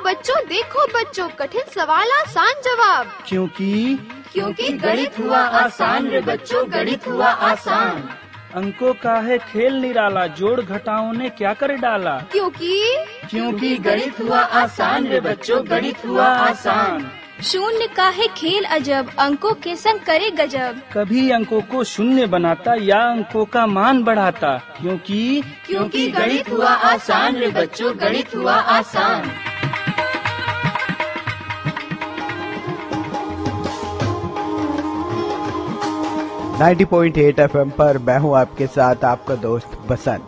देखो बच्चों, कठिन सवाल आसान जवाब। क्योंकि गणित हुआ आसान रे बच्चों, गणित हुआ आसान। अंकों का है खेल निराला, जोड़ घटाओं ने क्या कर डाला। क्योंकि गणित हुआ आसान रे बच्चों, गणित हुआ आसान। शून्य का है खेल अजब, अंकों के संग करे गजब। कभी अंकों को शून्य बनाता या अंकों का मान बढ़ाता। क्योंकि गणित हुआ आसान रे बच्चों, गणित हुआ आसान। नाइन्टी 90.8 FM पर मैं हूँ आपके साथ आपका दोस्त बसंत।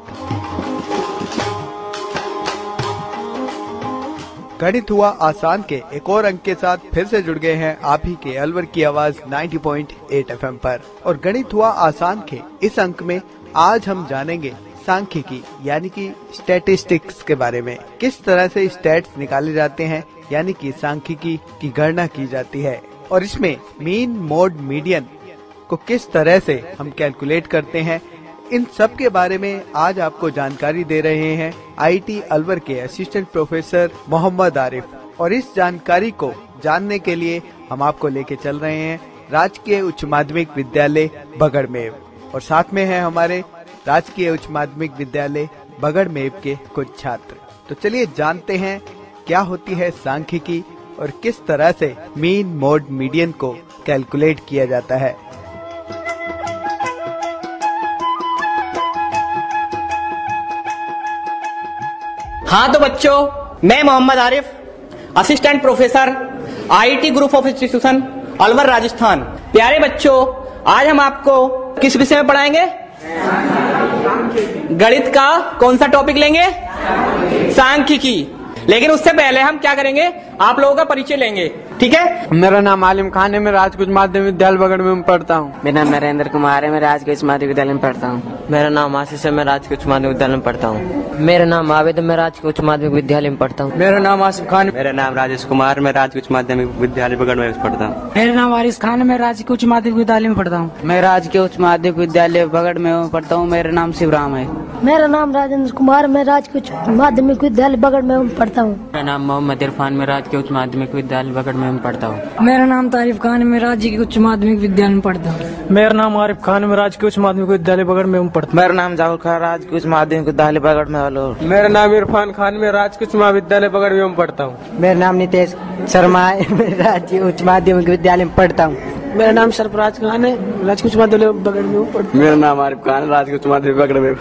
गणित हुआ आसान के एक और अंक के साथ फिर से जुड़ गए हैं आप ही के अलवर की आवाज 90.8 FM पर। और गणित हुआ आसान के इस अंक में आज हम जानेंगे सांख्यिकी यानी कि स्टैटिस्टिक्स के बारे में। किस तरह से स्टैट्स निकाले जाते हैं यानी कि सांख्यिकी की गणना की जाती है, और इसमें मीन मोड मीडियन को किस तरह से हम कैलकुलेट करते हैं, इन सब के बारे में आज आपको जानकारी दे रहे हैं आईटी अलवर के असिस्टेंट प्रोफेसर मोहम्मद आरिफ। और इस जानकारी को जानने के लिए हम आपको लेके चल रहे हैं राजकीय उच्च माध्यमिक विद्यालय बगड़मेव, और साथ में है हमारे राजकीय उच्च माध्यमिक विद्यालय बगड़मेव के कुछ छात्र। तो चलिए जानते हैं क्या होती है सांख्यिकी और किस तरह से मीन मोड मीडियन को कैलकुलेट किया जाता है। हाँ तो बच्चों, मैं Mohammed Arif, assistant professor IT group of institution Alwar Rajasthan. प्यारे बच्चों, आज हम आपको किस विषय में पढ़ाएंगे? गणित का कौन सा टॉपिक लेंगे? सांख्यिकी। लेकिन उससे पहले हम क्या करेंगे, आप लोगों का परिचय लेंगे, ठीक है? मेरा नाम आलिम खान है, मैं राजकीय माध्यमिक विद्यालय बगड़ में पढ़ता हूँ। मेरा नाम नरेंद्र कुमार है, मैं राजकीय उच्च माध्यमिक विद्यालय में पढ़ता हूँ। मेरा नाम आशीष है, मैं राजकीय उच्च माध्यमिक विद्यालय में पढ़ता हूँ। मेरा नाम आवेद है, मैं राजकीय उच्च माध्यमिक विद्यालय में पढ़ता हूँ। मेरा नाम आसिफ खान। मेरा नाम राजेश कुमार, मैं राजकीय उच्च माध्यमिक विद्यालय बगड़ में पढ़ता हूँ। मेरा नाम आरिस खान है, मैं राजकीय उच्च माध्यमिक विद्यालय में पढ़ता हूँ। मैं राजकीय उच्च माध्यमिक विद्यालय बगड़ में पढ़ता हूँ। मेरा नाम शिवराम है। मेरा नाम राजेंद्र कुमार, मैं राजकीय उच्च माध्यमिक विद्यालय बगड़ में पढ़ता हूँ। मेरा नाम मोहम्मद इरफान, मैं राजकीय उच्च माध्यमिक विद्यालय बगड़ में पढ़ता हूँ। मेरा नाम तारिफ खान है, मैं राजकीय उच्च माध्यमिक विद्यालय में पढ़ता हूँ। मेरा नाम आरिफ खान है, मैं राजकीय उच्च माध्यमिक विद्यालय बगड़ में पढ़ता हूँ। मेरा नाम जाहुल खान, राजकीय उच्च माध्यमिक विद्यालय बगड़ में। मेरा नाम इरफान खान, मैं राजकीय उच्च महाविद्यालय बगड़ में पढ़ता हूँ। मेरा नाम नितेश शर्मा है, मैं राजकीय उच्च माध्यमिक विद्यालय में पढ़ता हूँ। मेरा नाम सरफराज खान है, राजकीय उच्च माध्यमिक बगड़ में पढ़ता हूँ। मेरा नाम आरिफ खान, राजकीय उच्च माध्यमिक बगड़ में।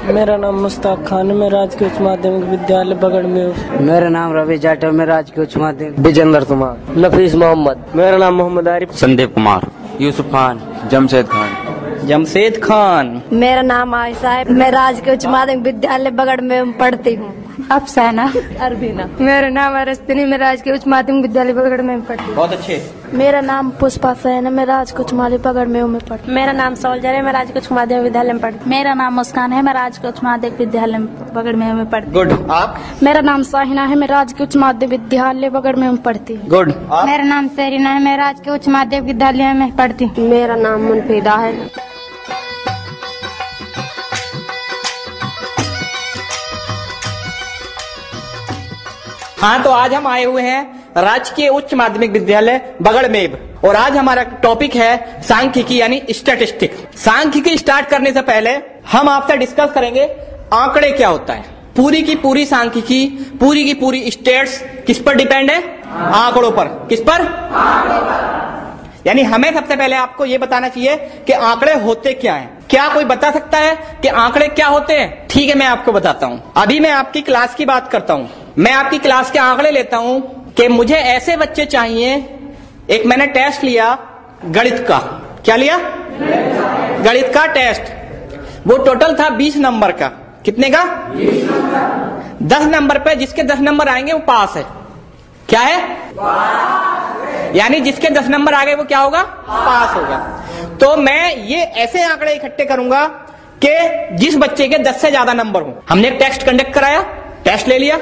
मेरा नाम मुश्ताक खान है, मैं राजकीय उच्च माध्यमिक विद्यालय बगड़ में। मेरा नाम रवि जाटव, मैं राजकीय उच्च माध्यमिक। विजेंद्र कुमार, नफीस मोहम्मद। मेरा नाम मोहम्मद आरिफ। संदीप कुमार, यूसुफ खान, जमशेद खान। जमशेद खान। मेरा नाम आयशा है, मैं राजकीय उच्च माध्यमिक विद्यालय बगड़ में पढ़ती हूँ। अफसाना अरबीना। मेरा नाम अरस्तनी, मैं राजकीय उच्च माध्यमिक विद्यालय बगड़ में पढ़ती हूँ। बहुत अच्छे। मेरा नाम पुष्पा सैन है, मैं राजकीय उच्च माध्यमिक बगड़ में पढ़ती हूँ। मेरा नाम सोल्जर है, मैं राजकीय उच्च माध्यमिक विद्यालय में पढ़ती हूँ। मेरा नाम मुस्कान है, मैं राजकीय उच्च माध्यमिक विद्यालय बगड़ में पढ़ती हूँ। गुड। आप? मेरा नाम साहिना है, मैं राजकीय उच्च माध्यमिक विद्यालय बगड़ में पढ़ती हूँ। गुड। मेरा नाम सेरिना है, मैं राजकीय उच्च माध्यमिक विद्यालय में पढ़ती हूँ। मेरा नाम मुनफीदा है। हाँ तो आज हम आए हुए हैं राजकीय उच्च माध्यमिक विद्यालय बगड़मेव, और आज हमारा टॉपिक है सांख्यिकी यानी स्टैटिस्टिक्स। सांख्यिकी स्टार्ट करने से पहले हम आपसे डिस्कस करेंगे आंकड़े क्या होता है। पूरी की पूरी सांख्यिकी, पूरी की पूरी स्टेट्स किस पर डिपेंड है? आंकड़ों पर। किस पर? आंकड़ों पर। यानी हमें सबसे पहले आपको ये बताना चाहिए कि आंकड़े होते क्या हैं। क्या कोई बता सकता है कि आंकड़े क्या होते हैं? ठीक है, मैं आपको बताता हूं। अभी मैं आपकी क्लास की बात करता हूं। मैं आपकी क्लास के आंकड़े लेता हूं कि मुझे ऐसे बच्चे चाहिए। एक मैंने टेस्ट लिया गणित का। क्या लिया? गणित का टेस्ट। वो टोटल था 20 नंबर का। कितने का? 10 नंबर पे जिसके 10 नंबर आएंगे वो पास है। क्या है? यानी जिसके 10 नंबर आ गए वो क्या होगा? पास होगा। तो मैं ये ऐसे आंकड़े इकट्ठे करूंगा कि जिस बच्चे के 10 से ज्यादा नंबर हो। हमने एक टेस्ट कंडक्ट कराया, टेस्ट ले लिया।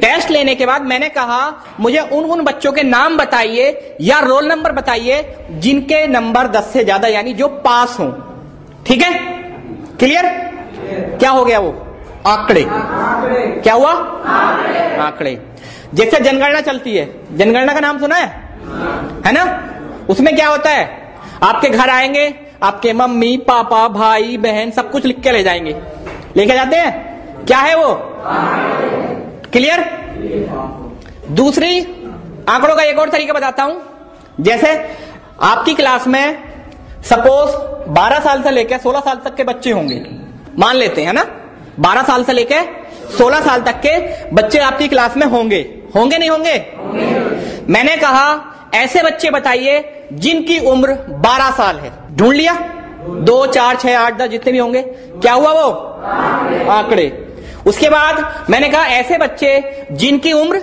टेस्ट लेने के बाद मैंने कहा मुझे उन बच्चों के नाम बताइए या रोल नंबर बताइए जिनके नंबर 10 से ज्यादा, यानी जो पास हो। ठीक है? क्लियर? क्या हो गया वो? आंकड़े। क्या हुआ? आंकड़े। जैसे जनगणना चलती है, जनगणना का नाम सुना है ना? उसमें क्या होता है, आपके घर आएंगे, आपके मम्मी पापा भाई बहन सब कुछ लिख के ले जाएंगे, लेके जाते हैं। क्या है वो? क्लियर? दूसरी आंकड़ों का एक और तरीका बताता हूं। जैसे आपकी क्लास में सपोज 12 साल से लेकर 16 साल तक के बच्चे होंगे, मान लेते हैं ना, 12 साल से लेकर 16 साल तक के बच्चे आपकी क्लास में होंगे नहीं होंगे? मैंने कहा ऐसे बच्चे बताइए जिनकी उम्र 12 साल है। ढूंढ लिया? 2, 4, 6, 8, 10 जितने भी होंगे। क्या हुआ वो? आंकड़े। उसके बाद मैंने कहा ऐसे बच्चे जिनकी उम्र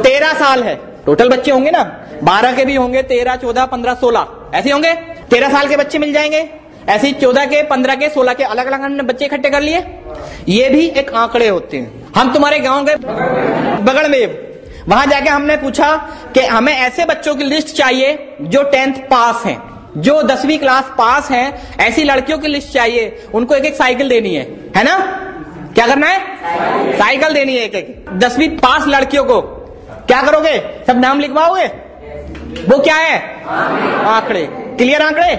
13 साल है। टोटल बच्चे होंगे ना, 12 के भी होंगे, 13, 14, 15, 16 ऐसे होंगे। 13 साल के बच्चे मिल जाएंगे। ऐसे ही 14 के, 15 के, 16 के अलग अलग हमने बच्चे इकट्ठे कर लिए। ये भी एक आंकड़े होते हैं। हम तुम्हारे गांव के बगल में, वहां जाके हमने पूछा कि हमें ऐसे बच्चों की लिस्ट चाहिए जो 10th पास हैं, जो 10वीं क्लास पास हैं, ऐसी लड़कियों की लिस्ट चाहिए। उनको एक एक साइकिल देनी है ना? क्या करना है? साइकिल देनी है एक एक। 10वीं पास लड़कियों को क्या करोगे? सब नाम लिखवाओगे? वो क्या है? आंकड़े। क्लियर? आंकड़े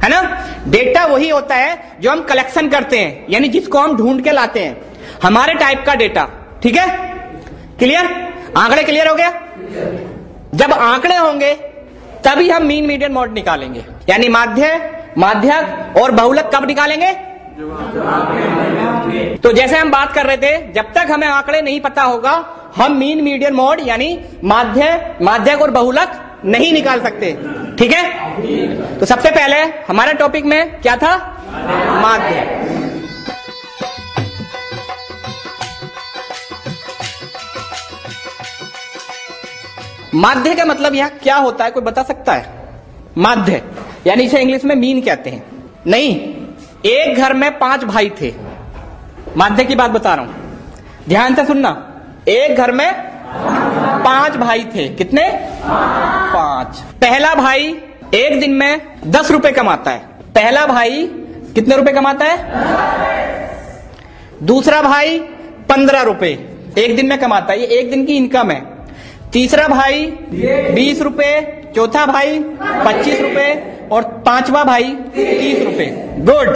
है ना? डेटा वही होता है जो हम कलेक्शन करते हैं, यानी जिसको हम ढूंढ के लाते हैं, हमारे टाइप का डेटा। ठीक है? क्लियर? आंकड़े क्लियर हो गया? जब आंकड़े होंगे तभी हम मीन मीडियन मोड निकालेंगे, यानी माध्यक और बहुलक कब निकालेंगे? तो जैसे हम बात कर रहे थे, जब तक हमें आंकड़े नहीं पता होगा हम मीन मीडियन मोड यानी माध्यक और बहुलक नहीं निकाल सकते। ठीक है? तो सबसे पहले हमारे टॉपिक में क्या था? माध्य। माध्य का मतलब यहां क्या होता है, कोई बता सकता है? माध्य यानी इसे इंग्लिश में मीन कहते हैं। नहीं, एक घर में 5 भाई थे। माध्य की बात बता रहा हूं, ध्यान से सुनना। एक घर में 5 भाई थे। कितने? 5। पहला भाई एक दिन में 10 रुपए कमाता है। पहला भाई कितने रुपए कमाता है? दूसरा भाई 15 रुपए एक दिन में कमाता है, ये एक दिन की इनकम है। तीसरा भाई 20 रुपए, चौथा भाई 25 रुपए और पांचवा भाई 30 रुपए। गुड।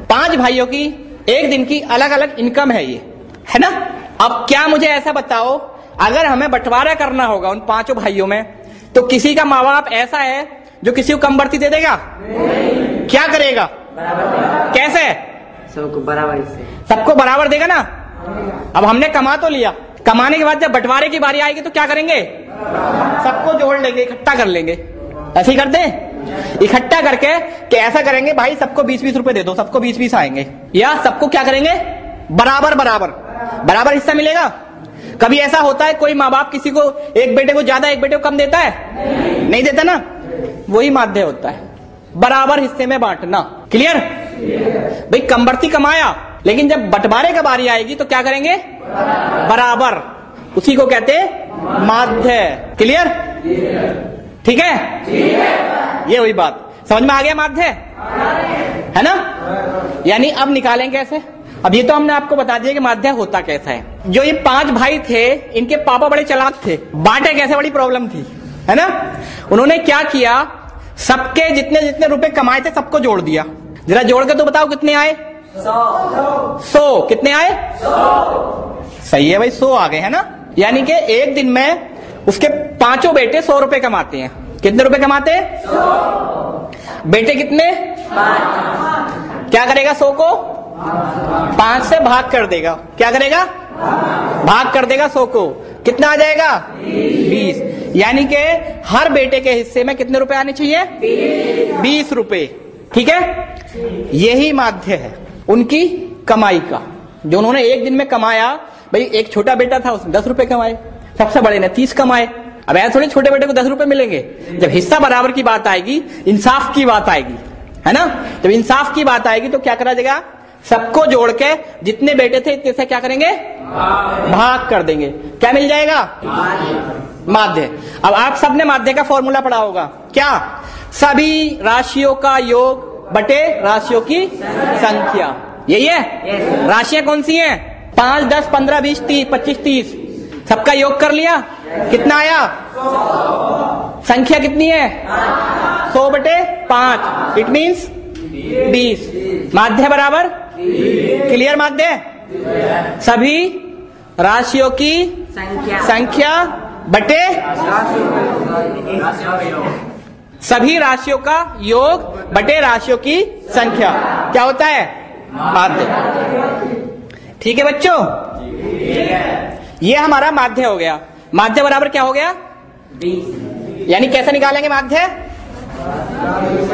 5 भाइयों की एक दिन की अलग अलग इनकम है, ये है ना? अब क्या मुझे ऐसा बताओ, अगर हमें बंटवारा करना होगा उन 5 भाइयों में, तो किसी का माँ बाप ऐसा है जो किसी को कम बढ़ती दे देगा? क्या करेगा? कैसे? सबको बराबर से, सबको बराबर देगा ना। अब हमने कमा तो लिया, कमाने के बाद जब बंटवारे की बारी आएगी तो क्या करेंगे? सबको जोड़ लेंगे, इकट्ठा कर लेंगे। ऐसे ही करते हैं, इकट्ठा करके कि ऐसा करेंगे भाई सबको 20-20 रुपए दे दो, सबको 20-20 आएंगे, या सबको क्या करेंगे? बराबर हिस्सा मिलेगा। कभी ऐसा होता है कोई माँ बाप किसी को, एक बेटे को ज्यादा एक बेटे को कम देता है? नहीं देता ना। वही माध्य होता है, बराबर हिस्से में बांटना। क्लियर? भाई कम बढ़ती कमाया, लेकिन जब बंटवारे की बारी आएगी तो क्या करेंगे? बराबर। उसी को कहते हैं माध्य। क्लियर? ठीक है? ये वही बात समझ में आ गया? माध्य है ना? यानी अब निकालें कैसे? अब ये तो हमने आपको बता दिया कि माध्य होता कैसा है। जो ये 5 भाई थे, इनके पापा बड़े चालाक थे, बांटे कैसे बड़ी प्रॉब्लम थी, है ना? उन्होंने क्या किया, सबके जितने जितने रुपए कमाए थे सबको जोड़ दिया। जरा जोड़ के तो बताओ कितने आए? 100। कितने आए? 100। सही है भाई, 100 आ गए, है ना? यानी कि एक दिन में उसके 5 बेटे 100 रुपए कमाते हैं। कितने रुपए कमाते हैं? 100। बेटे कितने? 5। क्या करेगा? 100 को 5 से भाग कर देगा। क्या करेगा? भाग कर देगा 100 को। कितना आ जाएगा? 20। यानी कि हर बेटे के हिस्से में कितने रुपए आने चाहिए? 20 रुपए। ठीक है? यही माध्य है उनकी कमाई का, जो उन्होंने एक दिन में कमाया। भाई एक छोटा बेटा था, उसने 10 रुपए कमाए, सबसे बड़े ने 30 कमाए। अब ऐसे थोड़ी छोटे बेटे को 10 रुपए मिलेंगे। जब हिस्सा बराबर की बात आएगी, इंसाफ की बात आएगी, है ना? जब इंसाफ की बात आएगी तो क्या करा जाएगा? सबको जोड़ के जितने बेटे थे इतने से क्या करेंगे? भाग कर देंगे। क्या मिल जाएगा? माध्य। अब आप सबने माध्य का फॉर्मूला पढ़ा होगा। क्या? सभी राशियों का योग बटे राशियों की संख्या। यही है? राशियां कौन सी हैं? 5, 10, 15, 20, 30, 25, 30 सबका योग कर लिया, कितना आया? संख्या कितनी है? 100/5, इट मीन्स 20। माध्य बराबर क्लियर? माध्य सभी राशियों की संख्या बटे सभी राशियों का योग बटे राशियों की संख्या क्या होता है? माध्य। ठीक है बच्चों, ये हमारा माध्य हो गया। माध्य बराबर क्या हो गया? 20। यानी कैसे निकालेंगे माध्य?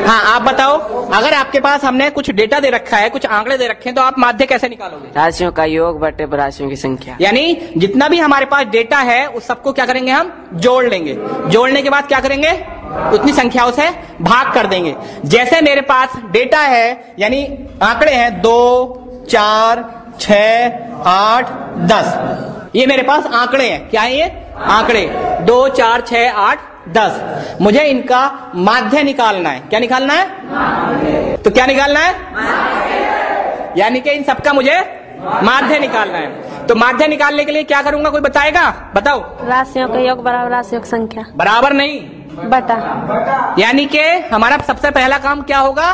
हाँ आप बताओ, अगर आपके पास हमने कुछ डेटा दे रखा है, कुछ आंकड़े दे रखे हैं, तो आप माध्य कैसे निकालोगे? राशियों का योग बटे राशियों की संख्या। यानी जितना भी हमारे पास डेटा है उस सबको क्या करेंगे? हम जोड़ लेंगे। जोड़ने के बाद क्या करेंगे? उतनी संख्याओं से भाग कर देंगे। जैसे मेरे पास डेटा है, यानी आंकड़े हैं 2, 4, 6, 8, 10, ये मेरे पास आंकड़े हैं। क्या है ये? आंकड़े 2, 4, 6, 8, 10। मुझे इनका माध्य निकालना है। क्या निकालना है? तो क्या निकालना है? यानी कि इन सबका मुझे माध्य निकालना है। तो माध्य निकालने के लिए क्या करूंगा? कोई बताएगा? बताओ। राशियों का योग बराबर राशियों की संख्या। बराबर नहीं, बटा। यानी कि हमारा सबसे पहला काम क्या होगा?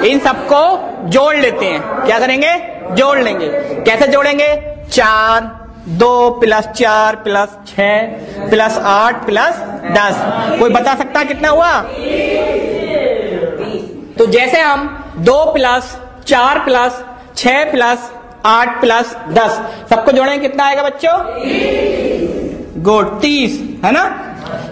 इन सबको जोड़ लेते हैं। क्या करेंगे? जोड़ लेंगे। कैसे जोड़ेंगे? 4, 2 + 4 + 6 + 8 + 10। कोई बता सकता है कितना हुआ? तो जैसे हम 2 + 4 + 6 + 8 + 10 सबको जोड़ेंगे, कितना आएगा बच्चों? गुड, 30 है ना।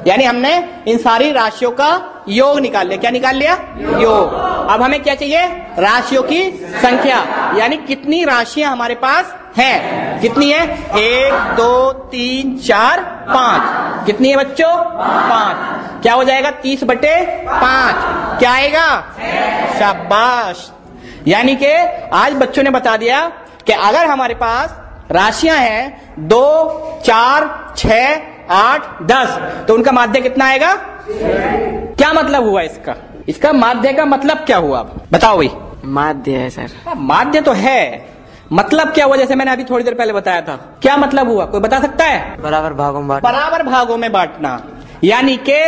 यानी हमने इन सारी राशियों का योग निकाल लिया। क्या निकाल लिया? योग। अब हमें क्या चाहिए? राशियों की संख्या, यानी कितनी राशियां हमारे पास हैं। कितनी है? 1, 2, 3, 4, 5। कितनी है बच्चों? 5। क्या हो जाएगा? 30/5। क्या आएगा? शाबाश। यानी कि आज बच्चों ने बता दिया कि अगर हमारे पास राशियां हैं 2, 4, 6, 8, 10, तो उनका माध्य कितना आएगा? क्या मतलब हुआ इसका? इसका माध्य का मतलब क्या हुआ? बताओ भाई। माध्य है सर। माध्य तो है, मतलब क्या हुआ? जैसे मैंने अभी थोड़ी देर पहले बताया था, क्या मतलब हुआ? कोई बता सकता है? बराबर भागों में बांटना। बराबर भागों में बांटना। यानी कि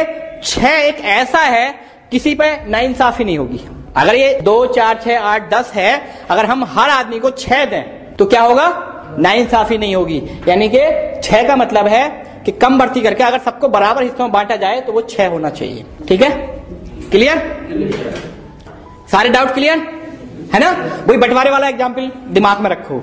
6 एक ऐसा है, किसी पे नाइंसाफी नहीं होगी। अगर ये 2, 4, 6, 8, 10 है, अगर हम हर आदमी को 6 दें तो क्या होगा? नाइंसाफी नहीं होगी। यानी कि 6 का मतलब है कि कम बढ़ती करके अगर सबको बराबर हिस्सों में बांटा जाए तो वो 6 होना चाहिए। ठीक है? क्लियर? सारे डाउट क्लियर है ना? वही बंटवारे वाला एग्जाम्पल दिमाग में रखो।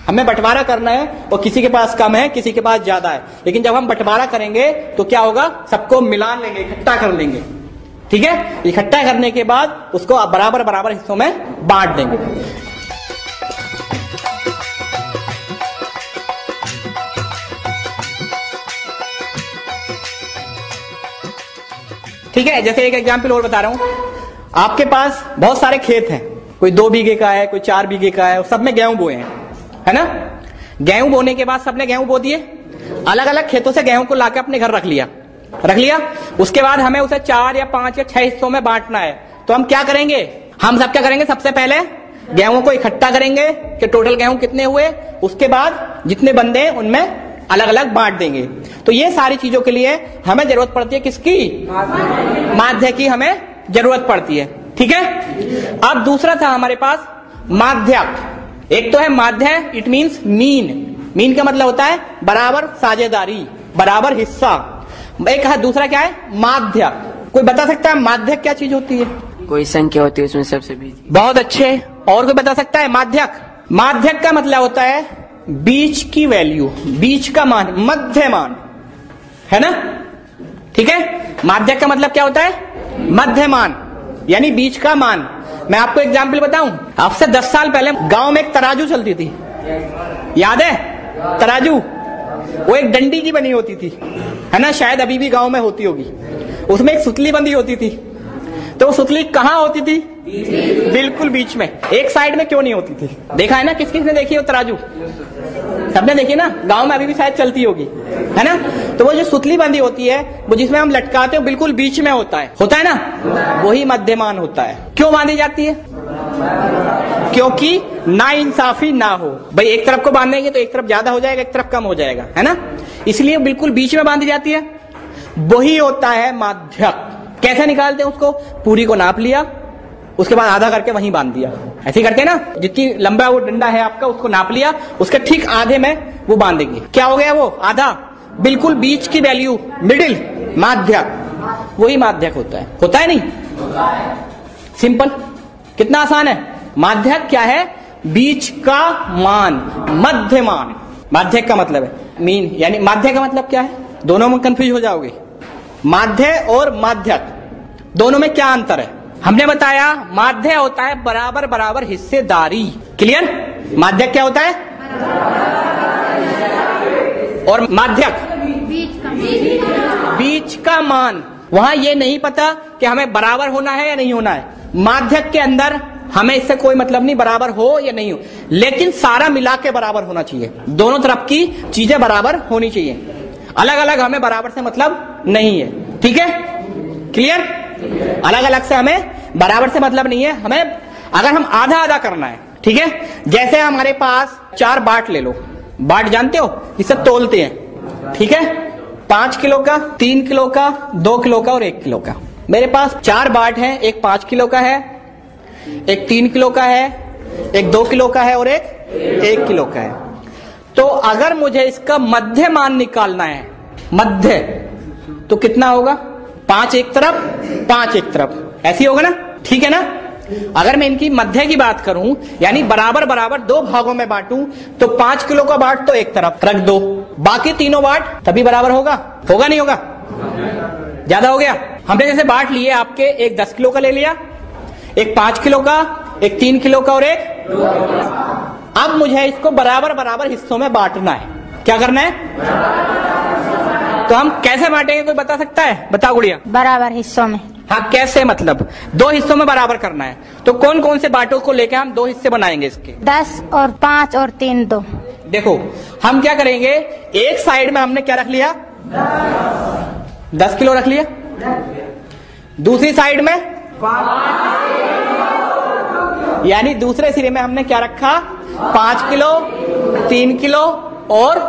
हमें बंटवारा करना है और किसी के पास कम है, किसी के पास ज्यादा है, लेकिन जब हम बंटवारा करेंगे तो क्या होगा? सबको मिला लेंगे, इकट्ठा कर लेंगे। ठीक है? इकट्ठा करने के बाद उसको बराबर बराबर हिस्सों में बांट देंगे। ठीक है? जैसे एक एग्जाम्पल और बता रहा हूं। आपके पास बहुत सारे खेत हैं, कोई 2 बीघे का है, कोई 4 बीघे का है, सब में गेहूं बोए हैं, है ना। गेहूं बोने के बाद सबने गेहूं बो दिए, अलग अलग खेतों से गेहूं को लाकर अपने घर रख लिया। उसके बाद हमें उसे 4 या 5 या 6 हिस्सों में बांटना है। तो हम क्या करेंगे? हम सब क्या करेंगे? सबसे पहले गेहूं को इकट्ठा करेंगे कि टोटल गेहूं कितने हुए, उसके बाद जितने बंदे हैं उनमें अलग अलग बांट देंगे। तो ये सारी चीजों के लिए हमें जरूरत पड़ती है किसकी? माध्य की हमें जरूरत पड़ती है। ठीक है? अब दूसरा था हमारे पास माध्यक। एक तो है माध्य, इट मीन्स मीन। मीन का मतलब होता है बराबर साझेदारी, बराबर हिस्सा। एक है दूसरा क्या है? माध्य। कोई बता सकता है माध्य क्या चीज होती है? कोई संख्या होती है उसमें सबसे बीच। बहुत अच्छे। और कोई बता सकता है? माध्यक। माध्यक का मतलब होता है बीच की वैल्यू, बीच का मान, मध्य मान, है ना। ठीक है? माध्यक का मतलब क्या होता है? मध्य मान, यानी बीच का मान। मैं आपको एग्जाम्पल बताऊं। आपसे 10 साल पहले गांव में एक तराजू चलती थी, याद है? तराजू, वो एक डंडी की बनी होती थी, है ना। शायद अभी भी गांव में होती होगी। उसमें एक सुतली बंधी होती थी। तो वो सुतली कहाँ होती थी? बिल्कुल बीच में। एक साइड में क्यों नहीं होती थी? देखा है ना? किस किस ने देखी हो तराजू? सबने देखी ना। गांव में अभी भी शायद चलती होगी, है ना। तो वो जो सुतली बंधी होती है, वो जिसमें हम लटकाते हैं, बिल्कुल बीच में होता है ना। वही मध्यमान होता है। क्यों बांधी जाती है? क्योंकि नाइंसाफी ना हो। भाई एक तरफ को बांधेंगे तो एक तरफ ज्यादा हो जाएगा, एक तरफ कम हो जाएगा, है ना, इसलिए बिल्कुल बीच में बांधी जाती है। वही होता है माध्यक। कैसे निकालते हैं उसको? पूरी को नाप लिया, उसके बाद आधा करके वहीं बांध दिया। ऐसे ही करते हैं ना, जितनी लंबा वो डंडा है आपका उसको नाप लिया, उसके ठीक आधे में वो बांधेंगे। क्या हो गया वो? आधा, बिल्कुल बीच की वैल्यू, मिडिल, माध्यक। वही माध्यक होता है नहीं? सिंपल, कितना आसान है। माध्यक क्या है? बीच का मान, मध्य मान। माध्यक का मतलब है मीन, यानी माध्यक का मतलब क्या है? दोनों में कंफ्यूज हो जाओगे। माध्य और माध्यक दोनों में क्या अंतर है? हमने बताया माध्य होता है बराबर बराबर हिस्सेदारी। क्लियर? माध्यक क्या होता है? और माध्यक बीच का मान। वहां ये नहीं पता कि हमें बराबर होना है या नहीं होना है। माध्यक के अंदर हमें इससे कोई मतलब नहीं बराबर हो या नहीं हो, लेकिन सारा मिला के बराबर होना चाहिए। दोनों तरफ की चीजें बराबर होनी चाहिए, अलग अलग हमें बराबर से मतलब नहीं है। ठीक है? क्लियर? अलग अलग से हमें बराबर से मतलब नहीं है। हमें अगर हम आधा आधा करना है, ठीक है, जैसे हमारे पास 4 बाट ले लो। बाट जानते हो? इसे तोलते हैं, ठीक है, 5 किलो का, 3 किलो का, 2 किलो का और 1 किलो का। मेरे पास 4 बाट है, एक 5 किलो का है, एक 3 किलो का है, एक 2 किलो का है और एक 1 किलो का है। तो अगर मुझे इसका मध्य मान निकालना है, मध्य, तो कितना होगा? 5 एक तरफ, 5 एक तरफ, ऐसी होगा ना? ठीक है ना? अगर मैं इनकी मध्य की बात करूं, यानी बराबर बराबर 2 भागों में बांटूं, तो 5 किलो का बाट तो एक तरफ रख दो, बाकी तीनों बाट तभी बराबर होगा। होगा नहीं होगा? ज्यादा हो गया। हमने जैसे बांट लिए आपके, एक 10 किलो का ले लिया, एक 5 किलो का, एक 3 किलो का और एक। अब मुझे इसको बराबर बराबर हिस्सों में बांटना है। क्या करना है? तो हम कैसे बांटेंगे, कोई बता सकता है? बताओ गुड़िया। बराबर हिस्सों में। हाँ, कैसे? मतलब 2 हिस्सों में बराबर करना है। तो कौन कौन से बाटों को लेकर हम 2 हिस्से बनाएंगे इसके? 10 और 5 और 3 2। देखो हम क्या करेंगे, एक साइड में हमने क्या रख लिया? 10 किलो रख लिया। दूसरी साइड में, यानी दूसरे सिरे में हमने क्या रखा? 5 किलो, 3 किलो और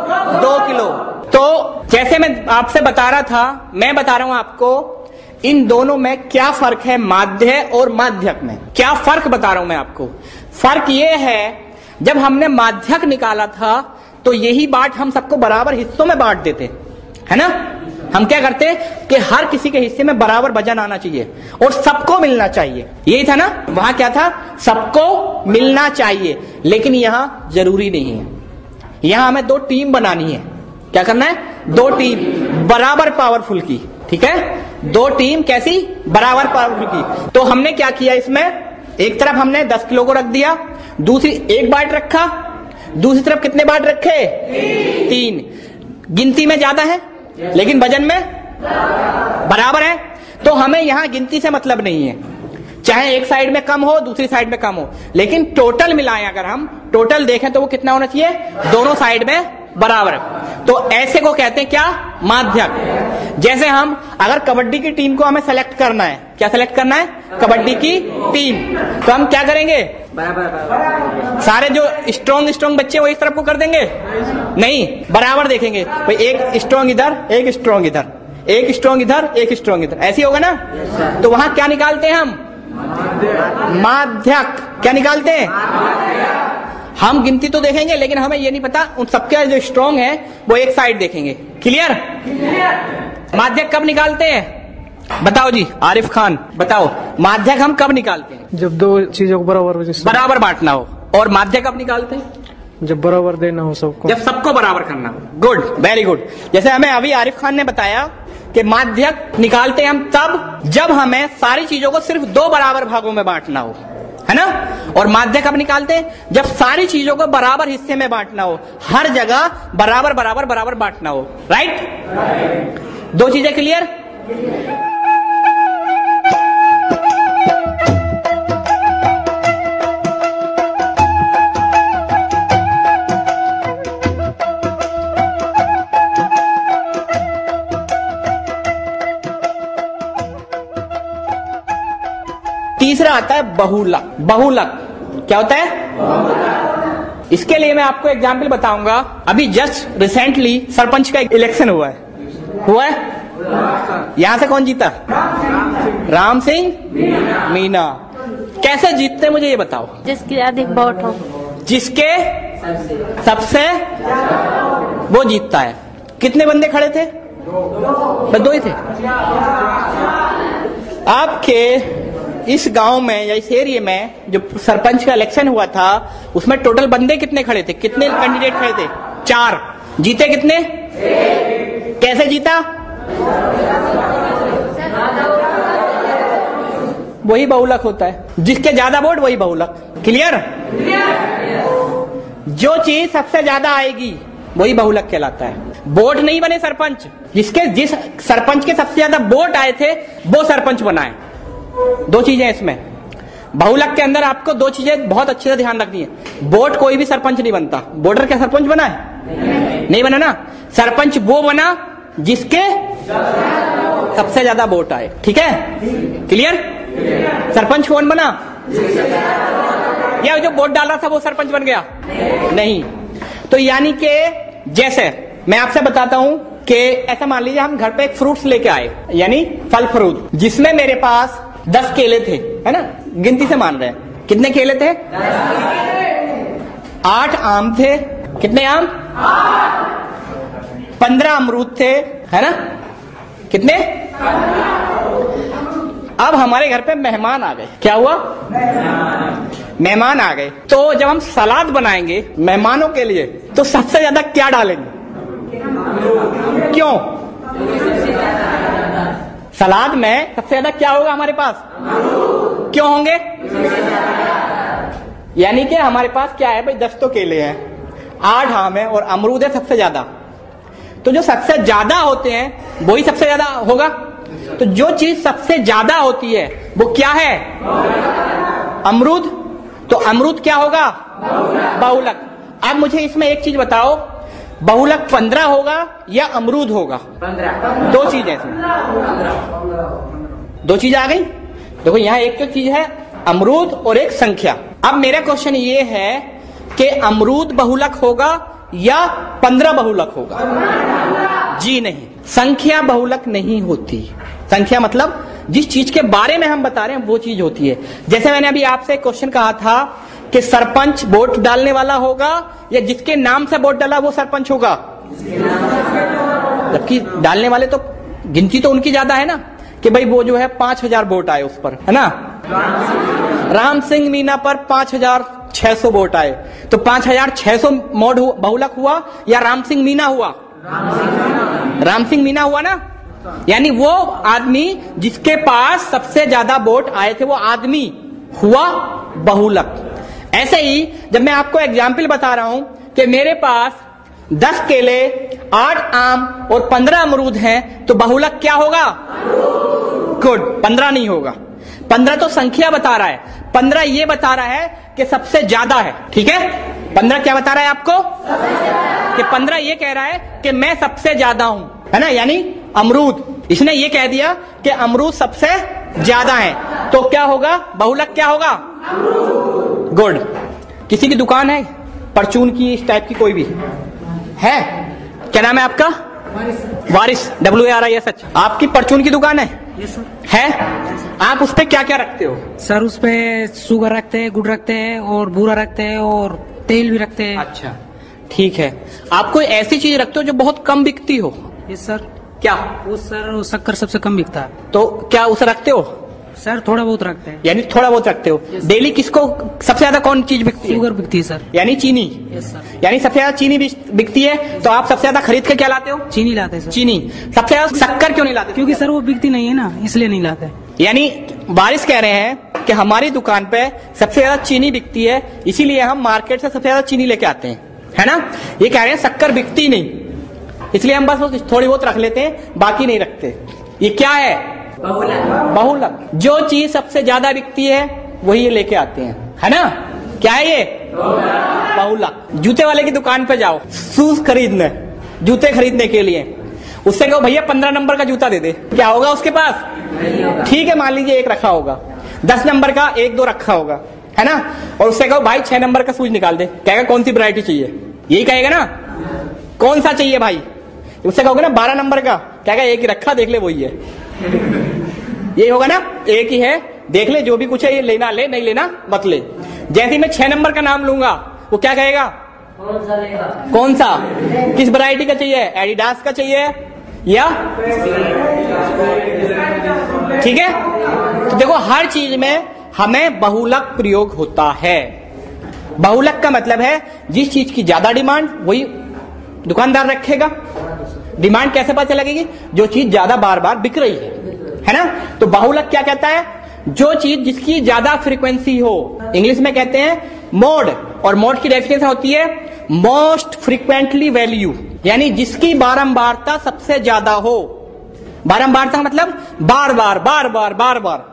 2 किलो। तो जैसे मैं आपसे बता रहा था, मैं बता रहा हूं आपको इन दोनों में क्या फर्क है, माध्य और माध्यक में क्या फर्क बता रहा हूं मैं आपको। फर्क ये है, जब हमने माध्यक निकाला था तो यही बाट हम सबको बराबर हिस्सों में बांट देते, है ना? हम क्या करते कि हर किसी के हिस्से में बराबर वजन आना चाहिए और सबको मिलना चाहिए। यही था ना? वहां क्या था? सबको मिलना चाहिए। लेकिन यहां जरूरी नहीं है। यहां हमें 2 टीम बनानी है। क्या करना है? 2 टीम बराबर पावरफुल की। ठीक है? 2 टीम कैसी? बराबर पावरफुल की। तो हमने क्या किया, इसमें एक तरफ हमने 10 किलो को रख दिया, दूसरी एक बाट रखा, दूसरी तरफ कितने बाट रखे? 3। गिनती में ज्यादा है लेकिन वजन में बराबर है। तो हमें यहां गिनती से मतलब नहीं है, चाहे एक साइड में कम हो दूसरी साइड में कम हो, लेकिन टोटल मिलाएं, अगर हम टोटल देखें तो वो कितना होना चाहिए? दोनों साइड में बराबर। तो ऐसे को कहते हैं क्या? माध्यक। जैसे हम अगर कबड्डी की टीम को हमें सेलेक्ट करना है, क्या सेलेक्ट करना है? कबड्डी की टीम। तो हम क्या करेंगे? सारे जो स्ट्रॉन्ग बच्चे वो इस तरफ को कर देंगे? नहीं, बराबर देखेंगे। भाई एक स्ट्रॉन्ग इधर, एक स्ट्रॉन्ग इधर, एक स्ट्रॉन्ग इधर, एक स्ट्रॉन्ग इधर, ऐसी होगा ना? तो वहां क्या निकालते हैं हम? माध्यक। क्या निकालते हैं? हम गिनती तो देखेंगे लेकिन हमें ये नहीं पता उन सबके जो स्ट्रॉन्ग है वो एक साइड देखेंगे। क्लियर? माध्यक कब निकालते हैं? बताओ जी, आरिफ खान बताओ, माध्यक हम कब निकालते हैं? जब 2 चीजों को बराबर बांटना हो। और माध्यक कब निकालते हैं? जब बराबर देना हो सबको, जब सबको बराबर करना हो। Good, very good. जैसे हमें अभी आरिफ खान ने बताया कि माध्यक निकालते हैं हम तब जब हमें सारी चीजों को सिर्फ 2 बराबर भागों में बांटना हो, है ना? और माध्यक कब निकालते हैं? जब सारी चीजों को बराबर हिस्से में बांटना हो, हर जगह बराबर बराबर बराबर बांटना हो। राइट? 2 चीजें क्लियर? तीसरा आता है बहुलक। बहुलक क्या होता है? इसके लिए मैं आपको एग्जाम्पल बताऊंगा। अभी जस्ट रिसेंटली सरपंच का इलेक्शन हुआ है यहां से कौन जीता? राम सिंह मीना। कैसे जीतते मुझे ये बताओ। जिसकी अधिक वोट हो, जिसके सबसे वो जीतता है। कितने बंदे खड़े थे? बस 2 ही थे। आपके इस गांव में या इस एरिया में जो सरपंच का इलेक्शन हुआ था उसमें टोटल बंदे कितने खड़े थे? कितने कैंडिडेट खड़े थे? 4। जीते कितने? कैसे जीता? वही बहुलक होता है। जिसके ज्यादा वोट वही बहुलक। क्लियर? जो चीज सबसे ज्यादा आएगी वही बहुलक कहलाता है। वोट नहीं बने सरपंच, जिस सरपंच के सबसे ज्यादा वोट आए थे वो सरपंच बना है। 2 चीजें इसमें। बहुलक के अंदर आपको 2 चीजें बहुत अच्छे से ध्यान रखनी है। वोट कोई भी सरपंच नहीं बनता। वोटर क्या सरपंच बना है? नहीं बना ना। सरपंच वो बना जिसके सबसे ज्यादा वोट आए। ठीक है? क्लियर? सरपंच कौन बना? या जो वोट डाल रहा था वो सरपंच बन गया? नहीं। तो यानी कि जैसे मैं आपसे बताता हूं कि ऐसा मान लीजिए हम घर पे एक फ्रूट्स लेके आए, यानी फल फ्रूट, जिसमें मेरे पास 10 केले थे, है ना? गिनती से मान रहे हैं। कितने केले थे? 8 आम थे। कितने आम? 15 अमरूद थे, है ना? कितने? अब हमारे घर पे मेहमान आ गए। क्या हुआ? मेहमान आ गए। तो जब हम सलाद बनाएंगे मेहमानों के लिए तो सबसे ज्यादा क्या डालेंगे? क्यों? सलाद में सबसे ज्यादा क्या होगा हमारे पास? क्यों होंगे? यानी कि हमारे पास क्या है भाई? 10 तो केले हैं, 8 आम है और अमरूद है सबसे ज्यादा। तो जो सबसे ज्यादा होते हैं वही सबसे ज्यादा होगा। तो जो चीज सबसे ज्यादा होती है वो क्या है? अमरूद। तो अमरूद क्या होगा? बहुलक। अब मुझे इसमें एक चीज बताओ, बहुलक 15 होगा या अमरूद होगा? 2 चीजें इसमें। 2 चीज आ गई। देखो यहां एक तो चीज है अमरूद और एक संख्या। अब मेरा क्वेश्चन ये है कि अमरूद बहुलक होगा या 15 बहुलक होगा? जी नहीं, संख्या बहुलक नहीं होती। संख्या मतलब जिस चीज के बारे में हम बता रहे हैं वो चीज होती है। जैसे मैंने अभी आपसे क्वेश्चन कहा था कि सरपंच वोट डालने वाला होगा या जिसके नाम से वोट डाला वो सरपंच होगा? जबकि डालने वाले तो गिनती तो उनकी ज्यादा है ना, कि भाई वो जो है 5000 वोट आए उस पर, है ना? राम सिंह मीना पर 5600 वोट आए, तो 5600 मोड बहुलक हुआ या राम सिंह मीना हुआ? राम सिंह मीना हुआ ना। यानी वो आदमी जिसके पास सबसे ज्यादा वोट आए थे वो आदमी हुआ बहुलक। ऐसे ही जब मैं आपको एग्जाम्पल बता रहा हूं कि मेरे पास 10 केले, 8 आम और 15 अमरूद हैं, तो बहुलक क्या होगा? गुड, 15 नहीं होगा। 15 तो संख्या बता रहा है, 15 ये बता रहा है कि सबसे ज्यादा है। ठीक है? 15 क्या बता रहा है आपको? कि 15 ये कह रहा है कि मैं सबसे ज्यादा हूं, है ना? यानी अमरूद, इसने ये कह दिया कि अमरूद सबसे ज्यादा है, तो क्या होगा? बहुलक क्या होगा? गुड। किसी की दुकान है परचून की, इस टाइप की कोई भी है? क्या नाम है आपका? वारिस, WARIS। आपकी परचून की दुकान है? Yes sir. है? आप उस पे क्या क्या रखते हो? सर उस पे शुगर रखते हैं, गुड़ रखते हैं और बूरा रखते हैं और तेल भी रखते हैं। अच्छा, ठीक है। आप कोई ऐसी चीज रखते हो जो बहुत कम बिकती हो? Yes sir. क्या? वो सर शक्कर सबसे कम बिकता है। तो क्या उसे रखते हो? सर थोड़ा बहुत रखते हैं। यानी थोड़ा बहुत रखते हो। डेली किसको सबसे ज्यादा कौन चीज बिकती है? शुगर बिकती है सर। यानी चीनी। Yes sir. यानी सबसे ज्यादा चीनी बिकती है, तो आप सबसे ज्यादा खरीद के क्या लाते हो? चीनी लाते हैं सर। चीनी। सबसे ज्यादा शक्कर क्यों नहीं लाते? क्योंकि सर वो बिकती नहीं है ना, इसलिए नहीं लाते। यानी वारिस कह रहे हैं कि हमारी दुकान पे सबसे ज्यादा चीनी बिकती है, इसीलिए हम मार्केट से सबसे ज्यादा चीनी लेके आते हैं, है ना? ये कह रहे हैं शक्कर बिकती नहीं, इसलिए हम बस थोड़ी बहुत रख लेते हैं, बाकी नहीं रखते। ये क्या है? बहुलक। जो चीज सबसे ज्यादा बिकती है वही ये लेके आते हैं, है ना? क्या है ये? बहुलक। जूते वाले की दुकान पे जाओ शूज खरीदने, जूते खरीदने के लिए, उससे कहो भैया 15 नंबर का जूता दे दे, क्या होगा उसके पास? ठीक है, मान लीजिए 1 रखा होगा, 10 नंबर का 1-2 रखा होगा, है ना। और उससे कहो भाई 6 नंबर का सूज निकाल दे, कहेगा कौन सी वैरायटी चाहिए, यही कहेगा ना, कौन सा चाहिए भाई। उससे कहोगे ना 12 नंबर का, कहेगा एक ही रखा, देख ले वही है, यही होगा ना, एक ही है, देख ले, जो भी कुछ है ये लेना ले, नहीं लेना मत ले। जैसे मैं 6 नंबर का नाम लूंगा, वो क्या कहेगा, कौन सा, किस वैरायटी का चाहिए, एडिडास का चाहिए या, ठीक है। तो देखो हर चीज में हमें बहुलक प्रयोग होता है। बहुलक का मतलब है जिस चीज की ज्यादा डिमांड वही दुकानदार रखेगा। डिमांड कैसे पता लगेगी, जो चीज ज्यादा बार बार बिक रही है ना। तो बहुलक क्या कहता है, जो चीज जिसकी ज्यादा फ्रीक्वेंसी हो, इंग्लिश में कहते हैं मोड, और मोड की डेफिनेशन होती है मोस्ट फ्रीक्वेंटली वैल्यू, यानी जिसकी बारंबारता सबसे ज्यादा हो। बारंबारता मतलब बार बार बार बार बार बार,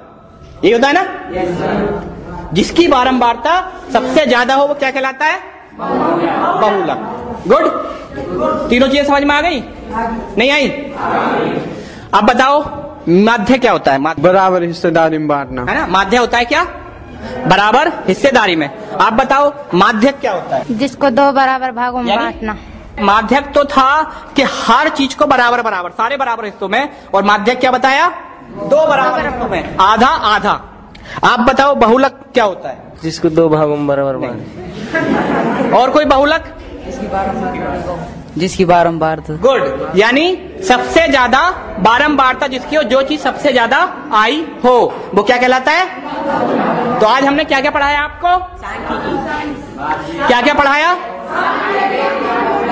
ये होता है ना। जिसकी बारंबारता सबसे ज्यादा हो वो क्या कहलाता है, बहुलक। गुड, तीनों चीजें समझ में आ गई, नहीं आई। अब बताओ माध्य क्या होता है। बराबर हिस्सेदारी में बांटना, है ना। माध्य होता है क्या, बराबर हिस्सेदारी में। आप बताओ माध्यक क्या होता है। जिसको 2 बराबर भागों में बांटना। माध्यक तो था कि हर चीज को बराबर बराबर, सारे बराबर हिस्सों में, और माध्यक क्या बताया, 2 बराबर हिस्सों में, आधा आधा। आप बताओ बहुलक क्या होता है। जिसको 2 भागों में बराबर बांटना। और कोई बहुलक, जिसकी बारंबारता। गुड, यानी सबसे ज्यादा बारंबारता जिसकी हो, जो चीज सबसे ज्यादा आई हो वो क्या कहलाता है। तो आज हमने क्या क्या पढ़ाया आपको, क्या क्या पढ़ाया,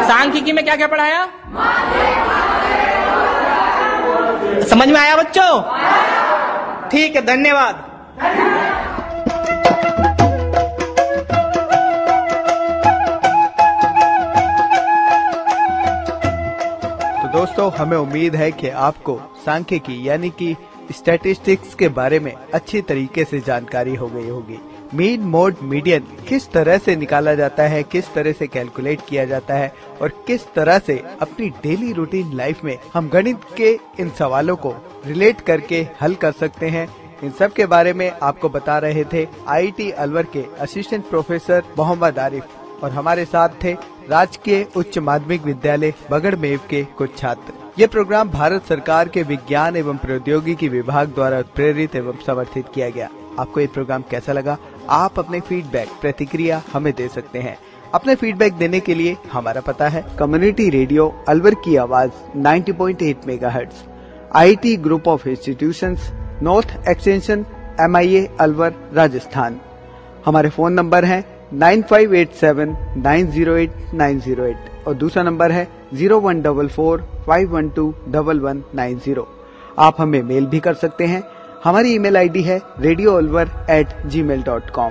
सांख्यिकी में क्या क्या पढ़ाया, समझ में आया बच्चों। ठीक है, धन्यवाद। दोस्तों, हमें उम्मीद है कि आपको सांख्यिकी यानी कि स्टैटिस्टिक्स के बारे में अच्छी तरीके से जानकारी हो गई होगी। मीन, मोड, मीडियन किस तरह से निकाला जाता है, किस तरह से कैलकुलेट किया जाता है, और किस तरह से अपनी डेली रूटीन लाइफ में हम गणित के इन सवालों को रिलेट करके हल कर सकते हैं, इन सब के बारे में आपको बता रहे थे IIT अलवर के असिस्टेंट प्रोफेसर मोहम्मद आरिफ, और हमारे साथ थे राजकीय उच्च माध्यमिक विद्यालय बगड़मेव के कुछ छात्र। ये प्रोग्राम भारत सरकार के विज्ञान एवं प्रौद्योगिकी विभाग द्वारा प्रेरित एवं समर्थित किया गया। आपको ये प्रोग्राम कैसा लगा, आप अपने फीडबैक, प्रतिक्रिया हमें दे सकते हैं। अपने फीडबैक देने के लिए हमारा पता है कम्युनिटी रेडियो अलवर की आवाज 90.8 megahertz, IIT group of institutions, north extension, MIA Alwar, Rajasthan. हमारे फोन नंबर है 9587908908 और दूसरा नंबर है 0144512190। आप हमें मेल भी कर सकते हैं। हमारी ईमेल आईडी है radioalwar@gmail.com।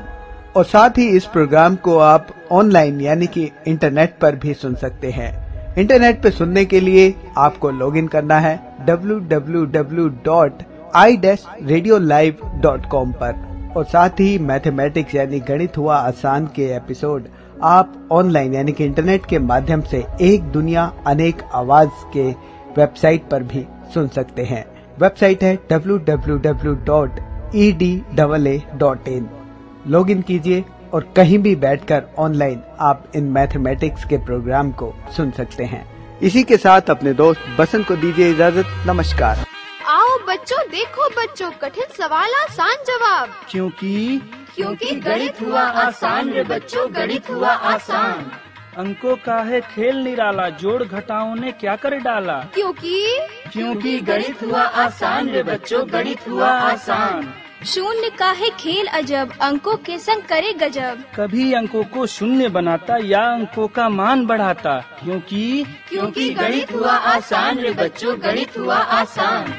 और साथ ही इस प्रोग्राम को आप ऑनलाइन यानी कि इंटरनेट पर भी सुन सकते हैं। इंटरनेट पे सुनने के लिए आपको लॉगिन करना है www.i-radiolive.com पर। और साथ ही मैथमेटिक्स यानी गणित हुआ आसान के एपिसोड आप ऑनलाइन यानी कि इंटरनेट के माध्यम से एक दुनिया अनेक आवाज के वेबसाइट पर भी सुन सकते हैं। वेबसाइट है www.edaa.in। लॉगिन कीजिए और कहीं भी बैठकर ऑनलाइन आप इन मैथमेटिक्स के प्रोग्राम को सुन सकते हैं। इसी के साथ अपने दोस्त बसंत को दीजिए इजाजत। नमस्कार। आओ बच्चों, देखो बच्चों, कठिन सवाल आसान जवाब। क्योंकि गणित हुआ आसान रे बच्चों, गणित हुआ आसान। अंकों का है खेल निराला, जोड़ घटाओं ने क्या कर डाला। क्योंकि गणित हुआ आसान रे बच्चों, गणित हुआ आसान। शून्य का है खेल अजब, अंकों के संग करे गजब। कभी अंकों को शून्य बनाता या अंकों का मान बढ़ाता। क्योंकि गणित हुआ आसान रे बच्चों, गणित हुआ आसान।